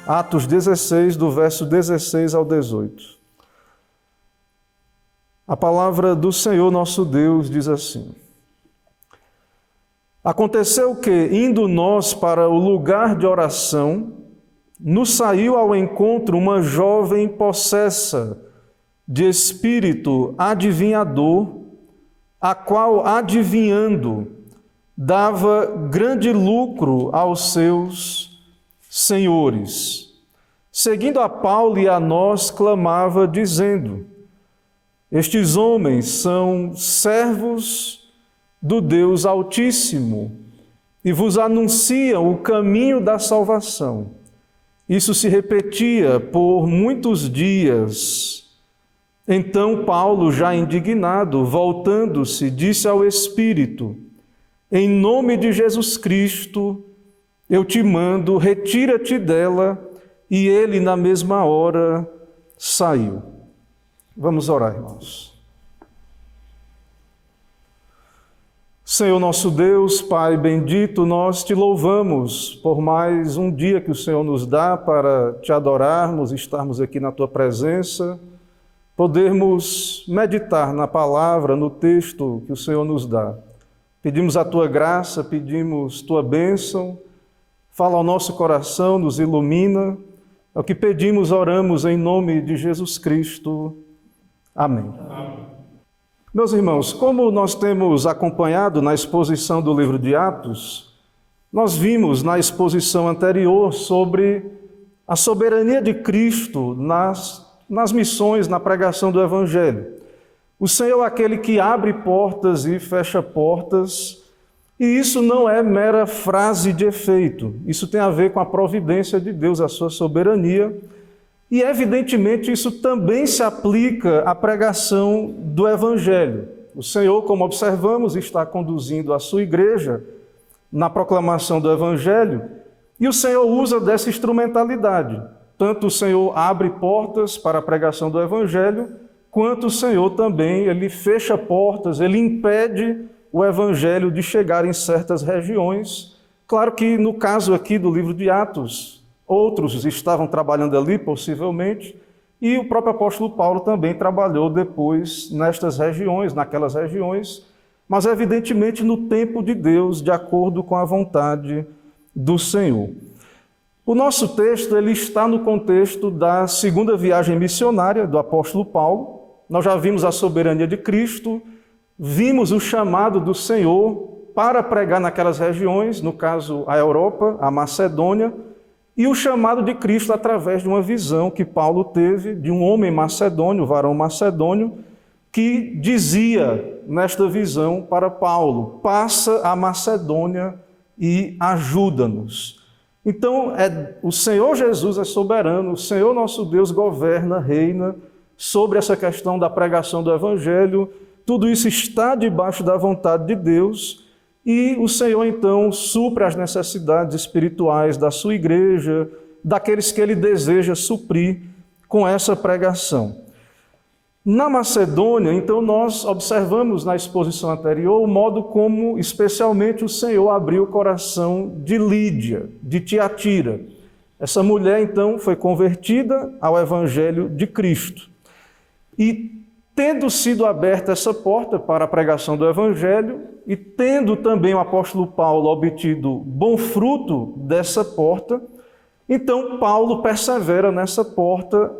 Atos 16, do verso 16 ao 18. A palavra do Senhor nosso Deus diz assim: Aconteceu que, indo nós para o lugar de oração, nos saiu ao encontro uma jovem possessa de espírito adivinhador, a qual, adivinhando, dava grande lucro aos seus senhores. Seguindo a Paulo e a nós, clamava, dizendo: Estes homens são servos do Deus Altíssimo e vos anunciam o caminho da salvação. Isso se repetia por muitos dias. Então Paulo, já indignado, voltando-se, disse ao Espírito: Em nome de Jesus Cristo, eu te mando, retira-te dela. E ele, na mesma hora, saiu. Vamos orar, irmãos. Senhor nosso Deus, Pai bendito, nós te louvamos por mais um dia que o Senhor nos dá para te adorarmos, estarmos aqui na tua presença, podermos meditar na palavra, no texto que o Senhor nos dá. Pedimos a tua graça, pedimos tua bênção, fala ao nosso coração, nos ilumina. É o que pedimos, oramos em nome de Jesus Cristo. Amém. Amém. Meus irmãos, como nós temos acompanhado na exposição do livro de Atos, nós vimos na exposição anterior sobre a soberania de Cristo nas missões, na pregação do Evangelho. O Senhor é aquele que abre portas e fecha portas, e isso não é mera frase de efeito. Isso tem a ver com a providência de Deus, a sua soberania, e evidentemente isso também se aplica à pregação do Evangelho. O Senhor, como observamos, está conduzindo a sua igreja na proclamação do Evangelho, e o Senhor usa dessa instrumentalidade. Tanto o Senhor abre portas para a pregação do Evangelho, quanto o Senhor também, ele fecha portas, ele impede o Evangelho de chegar em certas regiões. Claro que no caso aqui do livro de Atos, outros estavam trabalhando ali, possivelmente, e o próprio apóstolo Paulo também trabalhou depois nestas regiões, naquelas regiões, mas evidentemente no tempo de Deus, de acordo com a vontade do Senhor. O nosso texto ele está no contexto da segunda viagem missionária do apóstolo Paulo. Nós já vimos a soberania de Cristo, vimos o chamado do Senhor para pregar naquelas regiões, no caso a Europa, a Macedônia, e o chamado de Cristo através de uma visão que Paulo teve de um homem macedônio, varão macedônio, que dizia nesta visão para Paulo: passa a Macedônia e ajuda-nos. Então, o Senhor Jesus é soberano, o Senhor nosso Deus governa, reina sobre essa questão da pregação do Evangelho. Tudo isso está debaixo da vontade de Deus e o Senhor, então, supre as necessidades espirituais da sua igreja, daqueles que Ele deseja suprir com essa pregação. Na Macedônia, então, nós observamos na exposição anterior o modo como, especialmente, o Senhor abriu o coração de Lídia, de Tiatira. Essa mulher, então, foi convertida ao Evangelho de Cristo. E, tendo sido aberta essa porta para a pregação do Evangelho, e tendo também o apóstolo Paulo obtido bom fruto dessa porta, então Paulo persevera nessa porta.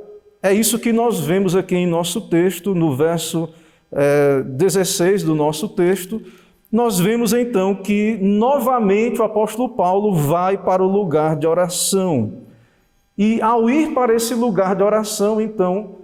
É isso que nós vemos aqui em nosso texto, no verso 16 do nosso texto. Nós vemos então que novamente o apóstolo Paulo vai para o lugar de oração. E ao ir para esse lugar de oração, então,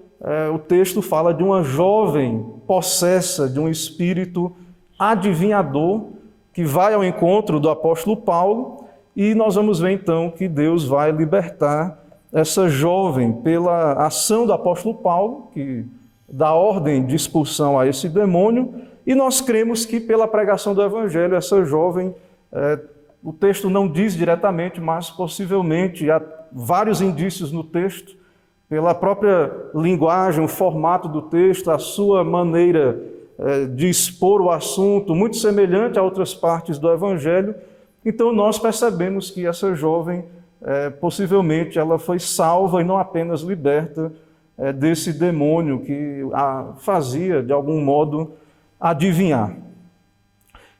o texto fala de uma jovem possessa de um espírito adivinhador que vai ao encontro do apóstolo Paulo, e nós vamos ver então que Deus vai libertar essa jovem pela ação do apóstolo Paulo, que dá ordem de expulsão a esse demônio, e nós cremos que pela pregação do Evangelho essa jovem, o texto não diz diretamente, mas possivelmente há vários indícios no texto, pela própria linguagem, o formato do texto, a sua maneira de expor o assunto, muito semelhante a outras partes do Evangelho. Então nós percebemos que essa jovem possivelmente ela foi salva e não apenas liberta desse demônio que a fazia, de algum modo, adivinhar.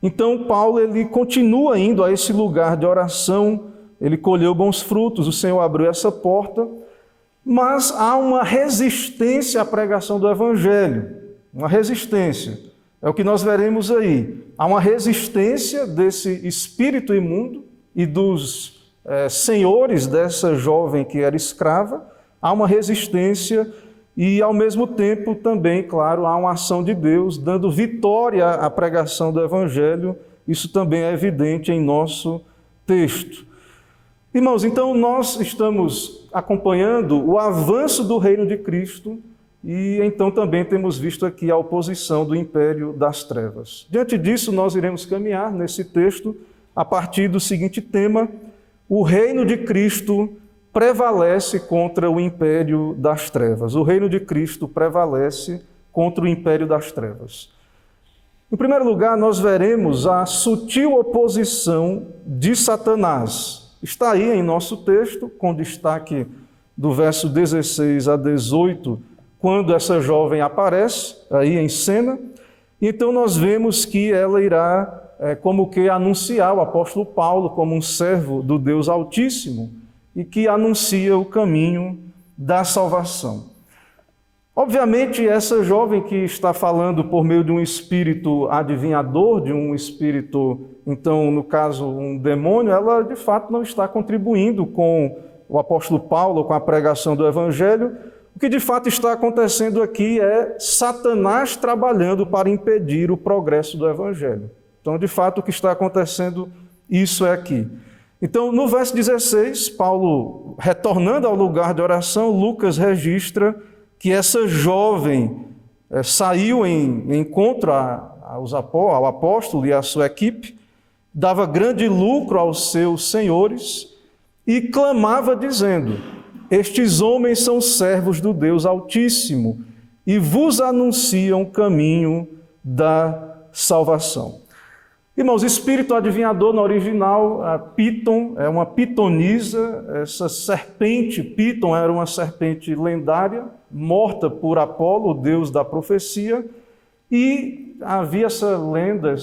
Então, Paulo ele continua indo a esse lugar de oração, ele colheu bons frutos, o Senhor abriu essa porta, mas há uma resistência à pregação do Evangelho, uma resistência. É o que nós veremos aí. Há uma resistência desse espírito imundo e dos senhores dessa jovem que era escrava, há uma resistência e, ao mesmo tempo, também, claro, há uma ação de Deus dando vitória à pregação do Evangelho. Isso também é evidente em nosso texto. Irmãos, então nós estamos acompanhando o avanço do reino de Cristo e então também temos visto aqui a oposição do império das trevas. Diante disso, nós iremos caminhar nesse texto a partir do seguinte tema: o reino de Cristo prevalece contra o império das trevas. O reino de Cristo prevalece contra o império das trevas. Em primeiro lugar, nós veremos a sutil oposição de Satanás. Está aí em nosso texto, com destaque do verso 16 a 18, quando essa jovem aparece, aí em cena. Então nós vemos que ela irá, como que anunciar o apóstolo Paulo como um servo do Deus Altíssimo, e que anuncia o caminho da salvação. Obviamente, essa jovem que está falando por meio de um espírito adivinhador, de um espírito, então, no caso, um demônio, ela de fato não está contribuindo com o apóstolo Paulo, com a pregação do Evangelho. O que de fato está acontecendo aqui é Satanás trabalhando para impedir o progresso do Evangelho. Então, de fato, o que está acontecendo, isso é aqui. Então, no verso 16, Paulo, retornando ao lugar de oração, Lucas registra que essa jovem saiu em encontro ao apóstolo e à sua equipe, dava grande lucro aos seus senhores e clamava dizendo: estes homens são servos do Deus Altíssimo e vos anunciam o caminho da salvação. Irmãos, espírito adivinhador no original, a Piton, é uma pitonisa. Essa serpente, Piton, era uma serpente lendária, morta por Apolo, o deus da profecia, e havia essa lenda,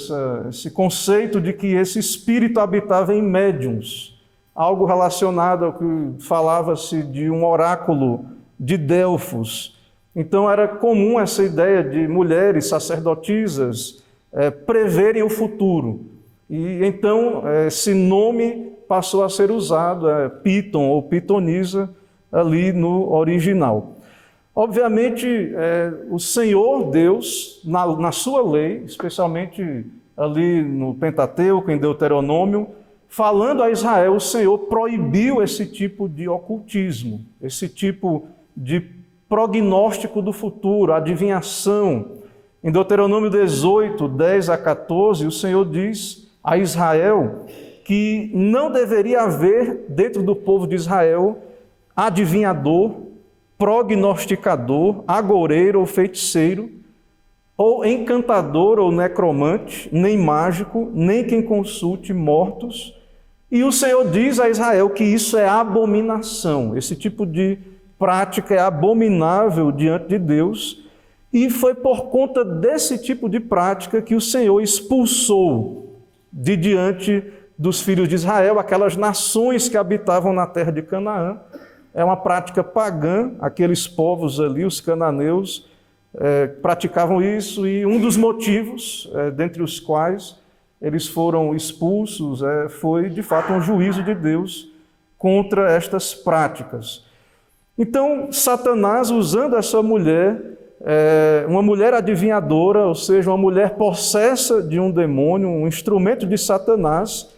esse conceito de que esse espírito habitava em médiuns, algo relacionado ao que falava-se de um oráculo de Delfos. Então era comum essa ideia de mulheres sacerdotisas preverem o futuro. E então esse nome passou a ser usado, Piton ou pitonisa, ali no original. Obviamente, o Senhor Deus, na sua lei, especialmente ali no Pentateuco, em Deuteronômio, falando a Israel, o Senhor proibiu esse tipo de ocultismo, esse tipo de prognóstico do futuro, adivinhação. Em Deuteronômio 18, 10 a 14, o Senhor diz a Israel que não deveria haver dentro do povo de Israel adivinhador, prognosticador, agoureiro ou feiticeiro, ou encantador ou necromante, nem mágico, nem quem consulte mortos. E o Senhor diz a Israel que isso é abominação, esse tipo de prática é abominável diante de Deus. E foi por conta desse tipo de prática que o Senhor expulsou de diante dos filhos de Israel aquelas nações que habitavam na terra de Canaã. É uma prática pagã, aqueles povos ali, os cananeus, praticavam isso, e um dos motivos, dentre os quais eles foram expulsos, foi de fato um juízo de Deus contra estas práticas. Então, Satanás, usando essa mulher, uma mulher adivinhadora, ou seja, uma mulher possessa de um demônio, um instrumento de Satanás,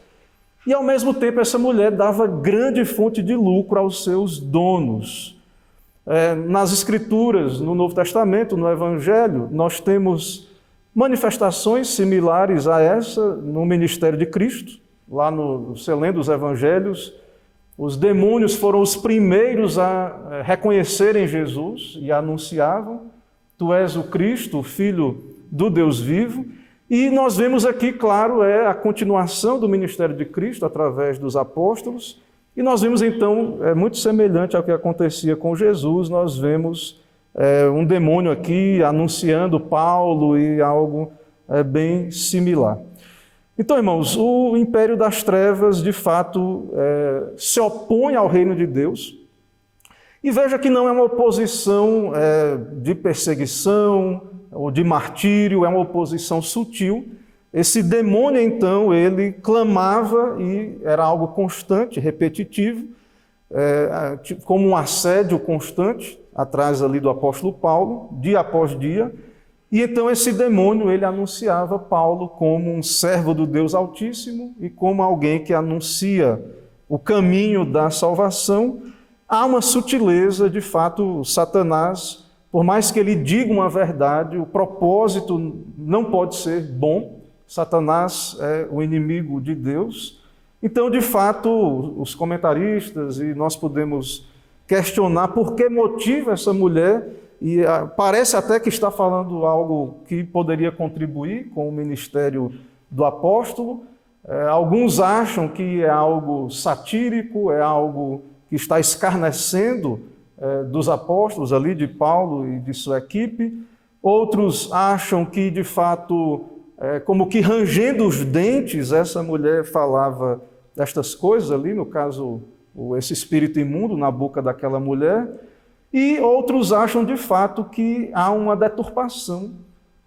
e ao mesmo tempo essa mulher dava grande fonte de lucro aos seus donos. Nas Escrituras, no Novo Testamento, no Evangelho, nós temos manifestações similares a essa no ministério de Cristo. Lá você lendo os Evangelhos, os demônios foram os primeiros a reconhecerem Jesus e anunciavam: tu és o Cristo, o Filho do Deus vivo. E nós vemos aqui, claro, a continuação do ministério de Cristo através dos apóstolos, E nós vimos então, muito semelhante ao que acontecia com Jesus, nós vemos um demônio aqui anunciando Paulo e algo bem similar. Então, irmãos, o império das trevas, de fato, se opõe ao reino de Deus. E veja que não é uma oposição de perseguição ou de martírio, é uma oposição sutil. Esse demônio, então, ele clamava e era algo constante, repetitivo, como um assédio constante, atrás ali do apóstolo Paulo, dia após dia. E então esse demônio, ele anunciava Paulo como um servo do Deus Altíssimo e como alguém que anuncia o caminho da salvação. Há uma sutileza, de fato, Satanás, por mais que ele diga uma verdade, o propósito não pode ser bom. Satanás é o inimigo de Deus. Então, de fato, os comentaristas e nós podemos questionar por que motiva essa mulher, e parece até que está falando algo que poderia contribuir com o ministério do apóstolo. Alguns acham que é algo satírico, é algo que está escarnecendo dos apóstolos ali, de Paulo e de sua equipe. Outros acham que, de fato, como que rangendo os dentes, essa mulher falava destas coisas ali, no caso, esse espírito imundo na boca daquela mulher. E outros acham, de fato, que há uma deturpação.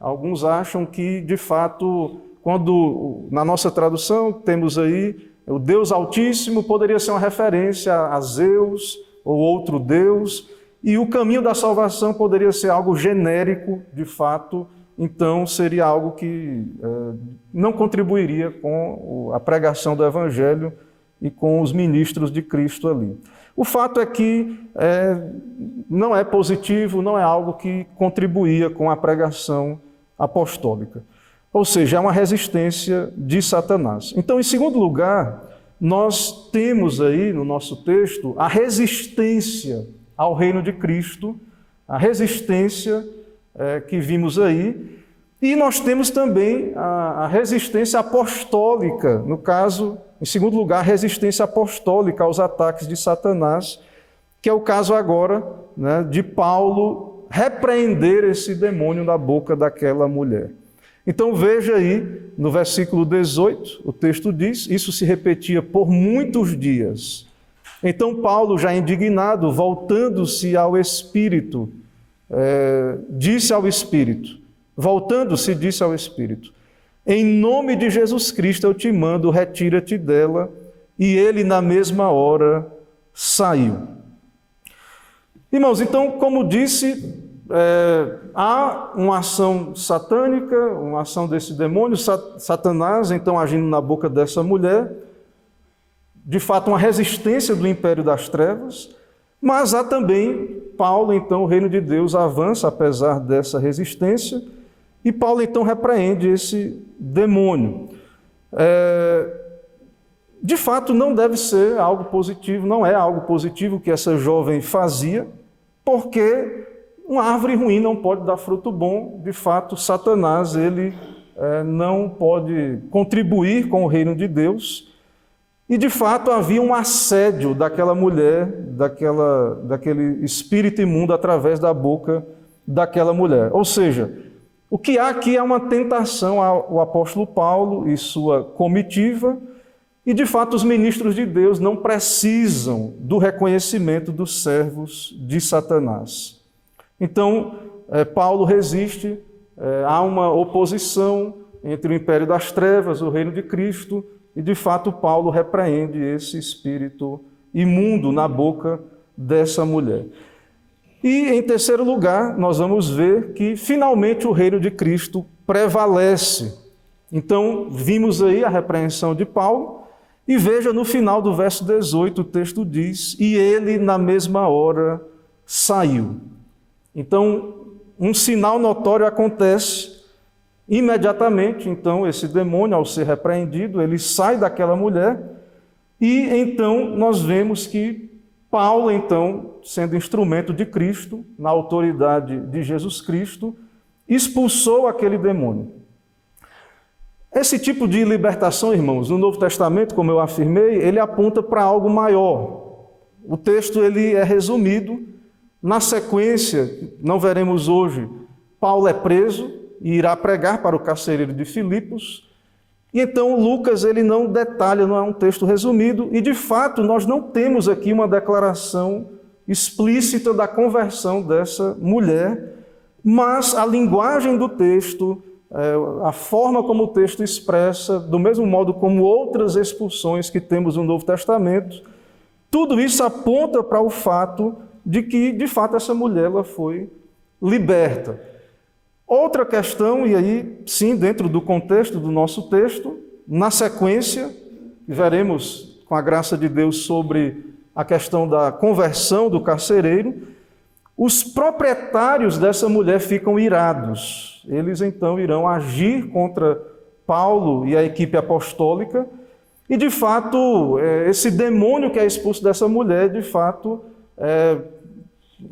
Alguns acham que, de fato, quando na nossa tradução temos aí o Deus Altíssimo, poderia ser uma referência a Zeus ou outro Deus, e o caminho da salvação poderia ser algo genérico, de fato, então seria algo que não contribuiria com a pregação do Evangelho e com os ministros de Cristo ali. O fato é que não é positivo, não é algo que contribuía com a pregação apostólica. Ou seja, é uma resistência de Satanás. Então, em segundo lugar, nós temos aí no nosso texto a resistência ao reino de Cristo, a resistência que vimos aí, e nós temos também a resistência apostólica, no caso, em segundo lugar, a resistência apostólica aos ataques de Satanás, que é o caso agora, né, de Paulo repreender esse demônio da boca daquela mulher. Então veja aí, no versículo 18, o texto diz, isso se repetia por muitos dias. Então Paulo, já indignado, voltando-se ao Espírito, disse ao Espírito, voltando-se, disse ao Espírito, em nome de Jesus Cristo eu te mando, retira-te dela. E ele, na mesma hora, saiu. Irmãos, então, como disse, há uma ação satânica, uma ação desse demônio, Satanás, então, agindo na boca dessa mulher, de fato, uma resistência do império das trevas, mas há também Paulo, então, o reino de Deus avança apesar dessa resistência, e Paulo, então, repreende esse demônio. De fato, não deve ser algo positivo, não é algo positivo que essa jovem fazia, porque uma árvore ruim não pode dar fruto bom. De fato, Satanás, ele não pode contribuir com o reino de Deus. E, de fato, havia um assédio daquela mulher, daquele espírito imundo através da boca daquela mulher. Ou seja, o que há aqui é uma tentação ao apóstolo Paulo e sua comitiva, e de fato os ministros de Deus não precisam do reconhecimento dos servos de Satanás. Então, Paulo resiste, há uma oposição entre o império das trevas, o reino de Cristo, e de fato Paulo repreende esse espírito imundo na boca dessa mulher. E, em terceiro lugar, nós vamos ver que, finalmente, o reino de Cristo prevalece. Então, vimos aí a repreensão de Paulo, e veja no final do verso 18, o texto diz, e ele, na mesma hora, saiu. Então, um sinal notório acontece imediatamente. Então, esse demônio, ao ser repreendido, ele sai daquela mulher, e então nós vemos que Paulo, então, sendo instrumento de Cristo, na autoridade de Jesus Cristo, expulsou aquele demônio. Esse tipo de libertação, irmãos, no Novo Testamento, como eu afirmei, ele aponta para algo maior. O texto ele é resumido. Na sequência, não veremos hoje, Paulo é preso e irá pregar para o carcereiro de Filipos. E então Lucas ele não detalha, não é um texto resumido, e de fato nós não temos aqui uma declaração explícita da conversão dessa mulher, mas a linguagem do texto, a forma como o texto expressa, do mesmo modo como outras expulsões que temos no Novo Testamento, tudo isso aponta para o fato de que, de fato, essa mulher ela foi liberta. Outra questão, e aí, sim, dentro do contexto do nosso texto, na sequência, veremos, com a graça de Deus, sobre a questão da conversão do carcereiro, os proprietários dessa mulher ficam irados. Eles, então, irão agir contra Paulo e a equipe apostólica, e, de fato, esse demônio que é expulso dessa mulher, de fato,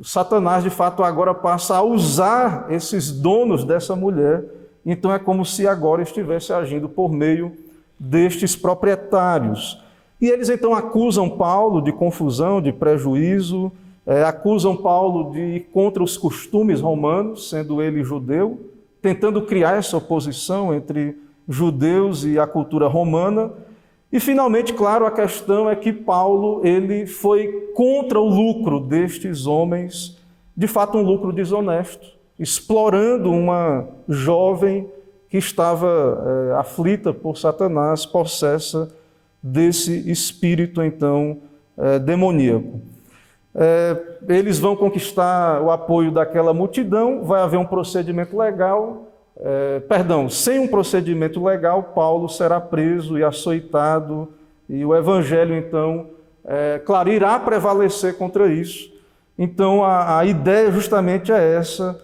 Satanás, de fato, agora passa a usar esses donos dessa mulher, então é como se agora estivesse agindo por meio destes proprietários. E eles então acusam Paulo de confusão, de prejuízo, acusam Paulo de ir contra os costumes romanos, sendo ele judeu, tentando criar essa oposição entre judeus e a cultura romana. E, finalmente, claro, a questão é que Paulo ele foi contra o lucro destes homens, de fato um lucro desonesto, explorando uma jovem que estava aflita por Satanás, possessa desse espírito, então, demoníaco. Eles vão conquistar o apoio daquela multidão, vai haver um procedimento legal, sem um procedimento legal, Paulo será preso e açoitado, e o Evangelho, então, claro, irá prevalecer contra isso. Então, a ideia justamente é essa.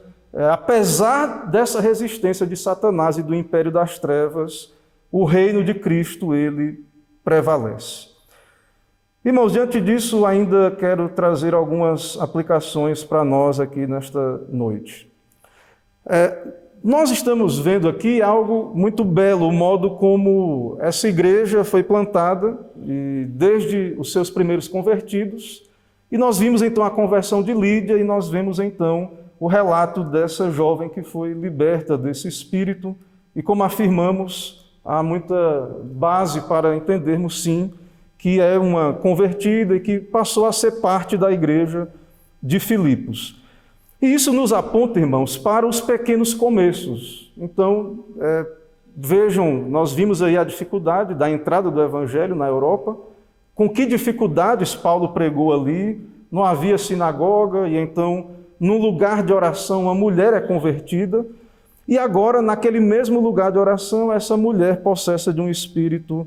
Apesar dessa resistência de Satanás e do império das trevas, o reino de Cristo, ele prevalece. Irmãos, diante disso, ainda quero trazer algumas aplicações para nós aqui nesta noite. Nós estamos vendo aqui algo muito belo, o modo como essa igreja foi plantada, e desde os seus primeiros convertidos, e nós vimos então a conversão de Lídia, e nós vemos então o relato dessa jovem que foi liberta desse espírito, e como afirmamos, há muita base para entendermos sim, que é uma convertida e que passou a ser parte da igreja de Filipos. E isso nos aponta, irmãos, para os pequenos começos. Então, vejam, nós vimos aí a dificuldade da entrada do Evangelho na Europa, com que dificuldades Paulo pregou ali, não havia sinagoga, e então, num lugar de oração, uma mulher é convertida, e agora, naquele mesmo lugar de oração, essa mulher possessa de um espírito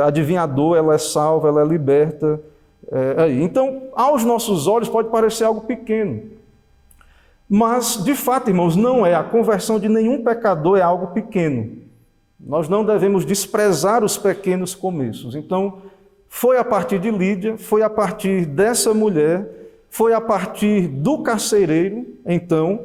adivinhador, ela é salva, ela é liberta. Então, aos nossos olhos, pode parecer algo pequeno, mas, de fato, irmãos, não é. A conversão de nenhum pecador é algo pequeno. Nós não devemos desprezar os pequenos começos. Então, foi a partir de Lídia, foi a partir dessa mulher, foi a partir do carcereiro, então,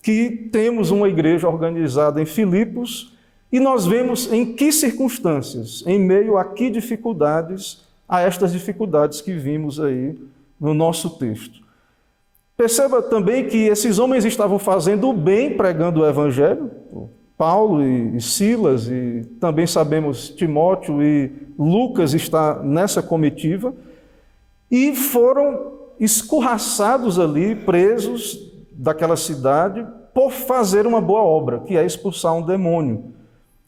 que temos uma igreja organizada em Filipos, e nós vemos em que circunstâncias, em meio a que dificuldades, a estas dificuldades que vimos aí no nosso texto. Perceba também que esses homens estavam fazendo o bem pregando o Evangelho, Paulo e Silas, e também sabemos Timóteo e Lucas está nessa comitiva, e foram escorraçados ali, presos daquela cidade, por fazer uma boa obra, que é expulsar um demônio.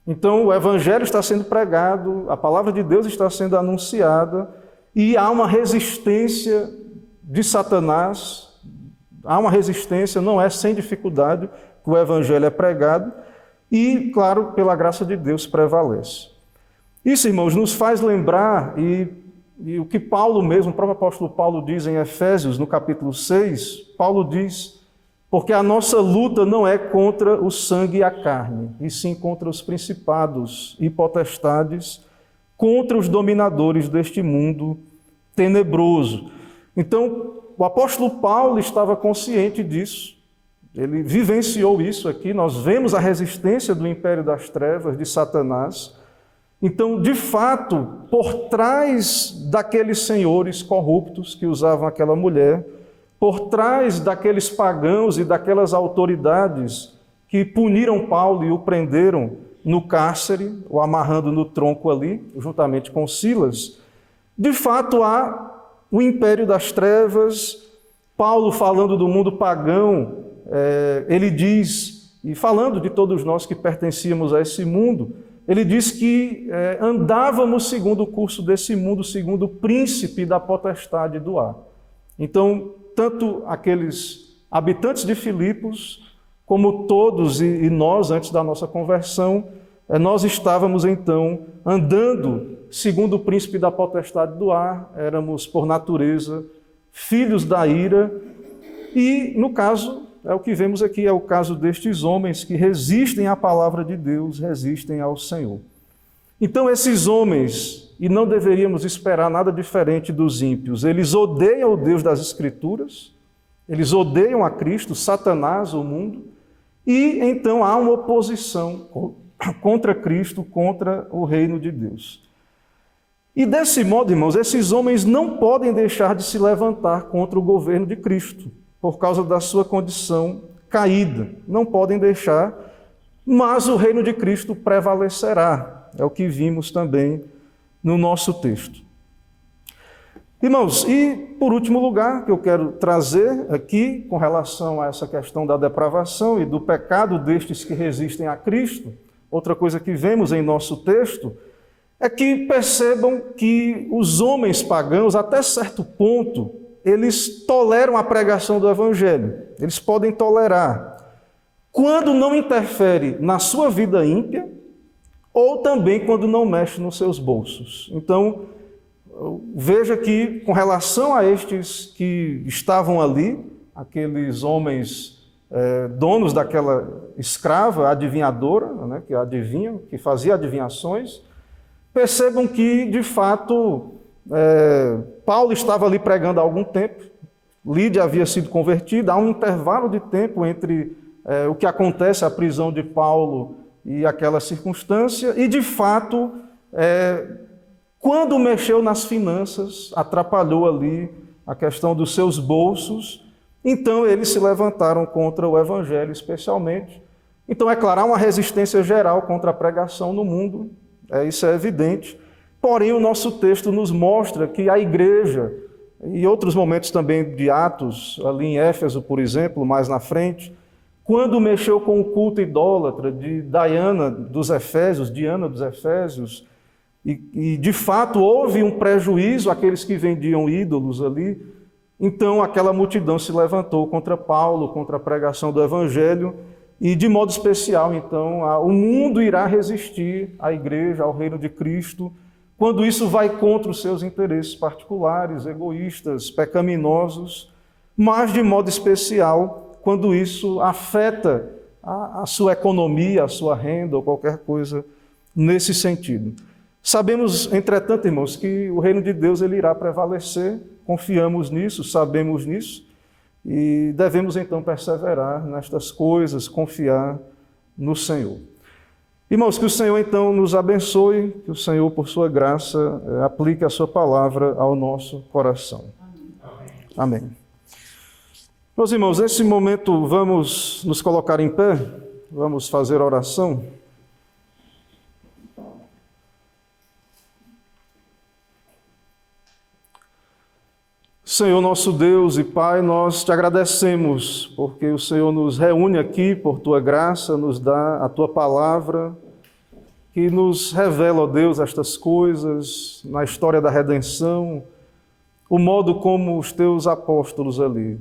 Então o Evangelho está sendo pregado, a palavra de Deus está sendo anunciada, e há uma resistência de Satanás. Há uma resistência, não é sem dificuldade que o Evangelho é pregado e, claro, pela graça de Deus prevalece. Isso, irmãos, nos faz lembrar, e o que Paulo mesmo, o próprio apóstolo Paulo diz em Efésios, no capítulo 6, Paulo diz, porque a nossa luta não é contra o sangue e a carne, e sim contra os principados e potestades, contra os dominadores deste mundo tenebroso. Então, o apóstolo Paulo estava consciente disso, Ele vivenciou isso aqui, nós vemos a resistência do império das trevas, de Satanás. Então, de fato, por trás daqueles senhores corruptos que usavam aquela mulher, por trás daqueles pagãos e daquelas autoridades que puniram Paulo e o prenderam no cárcere, o amarrando no tronco ali, juntamente com Silas, de fato há o império das trevas. Paulo, falando do mundo pagão, ele diz, e falando de todos nós que pertencíamos a esse mundo, ele diz que andávamos segundo o curso desse mundo, segundo o príncipe da potestade do ar. Então, tanto aqueles habitantes de Filipos, como todos e nós, antes da nossa conversão, nós estávamos então andando segundo o príncipe da potestade do ar, éramos por natureza filhos da ira, e no caso, é o que vemos aqui, é o caso destes homens que resistem à palavra de Deus, resistem ao Senhor. Então esses homens, e não deveríamos esperar nada diferente dos ímpios, eles odeiam o Deus das Escrituras, eles odeiam a Cristo, Satanás, o mundo, e então há uma oposição contra Cristo, contra o reino de Deus. E desse modo, irmãos, esses homens não podem deixar de se levantar contra o governo de Cristo, por causa da sua condição caída. Não podem deixar, mas o reino de Cristo prevalecerá. É o que vimos também no nosso texto. Irmãos, e por último lugar que eu quero trazer aqui, com relação a essa questão da depravação e do pecado destes que resistem a Cristo, outra coisa que vemos em nosso texto, é que percebam que os homens pagãos, até certo ponto, eles toleram a pregação do Evangelho, eles podem tolerar, quando não interfere na sua vida ímpia, ou também quando não mexe nos seus bolsos. Então, veja que, com relação a estes que estavam ali, aqueles homens donos daquela escrava adivinhadora, né, que adivinham, que fazia adivinhações, percebam que, de fato, Paulo estava ali pregando há algum tempo, Lídia havia sido convertida, há um intervalo de tempo entre o que acontece, a prisão de Paulo e aquela circunstância, e, de fato, quando mexeu nas finanças, atrapalhou ali a questão dos seus bolsos, então eles se levantaram contra o Evangelho especialmente. Então, é claro, há uma resistência geral contra a pregação no mundo, isso é evidente. Porém, o nosso texto nos mostra que a igreja, e outros momentos também de Atos, ali em Éfeso, por exemplo, mais na frente, quando mexeu com o culto idólatra de Diana dos Efésios, e de fato houve um prejuízo àqueles que vendiam ídolos ali, então aquela multidão se levantou contra Paulo, contra a pregação do Evangelho, e de modo especial, então, o mundo irá resistir à igreja, ao reino de Cristo, quando isso vai contra os seus interesses particulares, egoístas, pecaminosos, mas de modo especial quando isso afeta a sua economia, a sua renda ou qualquer coisa nesse sentido. Sabemos, entretanto, irmãos, que o reino de Deus ele irá prevalecer, confiamos nisso, sabemos nisso, e devemos então perseverar nestas coisas, confiar no Senhor. Irmãos, que o Senhor então nos abençoe, que o Senhor, por sua graça, aplique a sua palavra ao nosso coração. Amém. Meus irmãos, nesse momento vamos nos colocar em pé, vamos fazer oração. Senhor nosso Deus e Pai, nós te agradecemos porque o Senhor nos reúne aqui por Tua graça, nos dá a Tua palavra, que nos revela, ó Deus, estas coisas na história da redenção, o modo como os Teus apóstolos ali,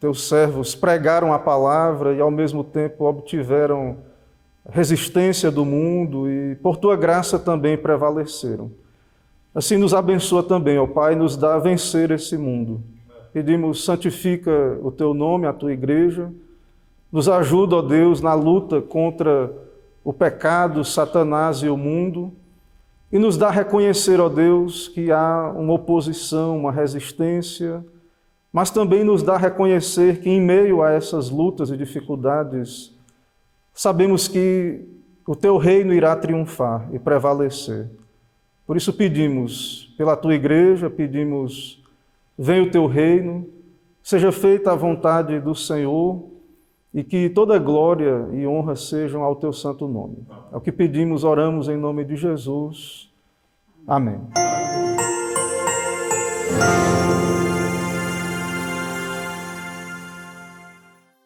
Teus servos, pregaram a palavra e ao mesmo tempo obtiveram resistência do mundo e por Tua graça também prevaleceram. Assim nos abençoa também, ó Pai, nos dá a vencer esse mundo. Pedimos, santifica o Teu nome, a Tua igreja, nos ajuda, ó Deus, na luta contra o pecado, Satanás e o mundo, e nos dá a reconhecer, ó Deus, que há uma oposição, uma resistência, mas também nos dá a reconhecer que em meio a essas lutas e dificuldades, sabemos que o Teu reino irá triunfar e prevalecer. Por isso pedimos, pela Tua igreja, pedimos, venha o Teu reino, seja feita a vontade do Senhor e que toda glória e honra sejam ao Teu santo nome. É o que pedimos, oramos em nome de Jesus. Amém.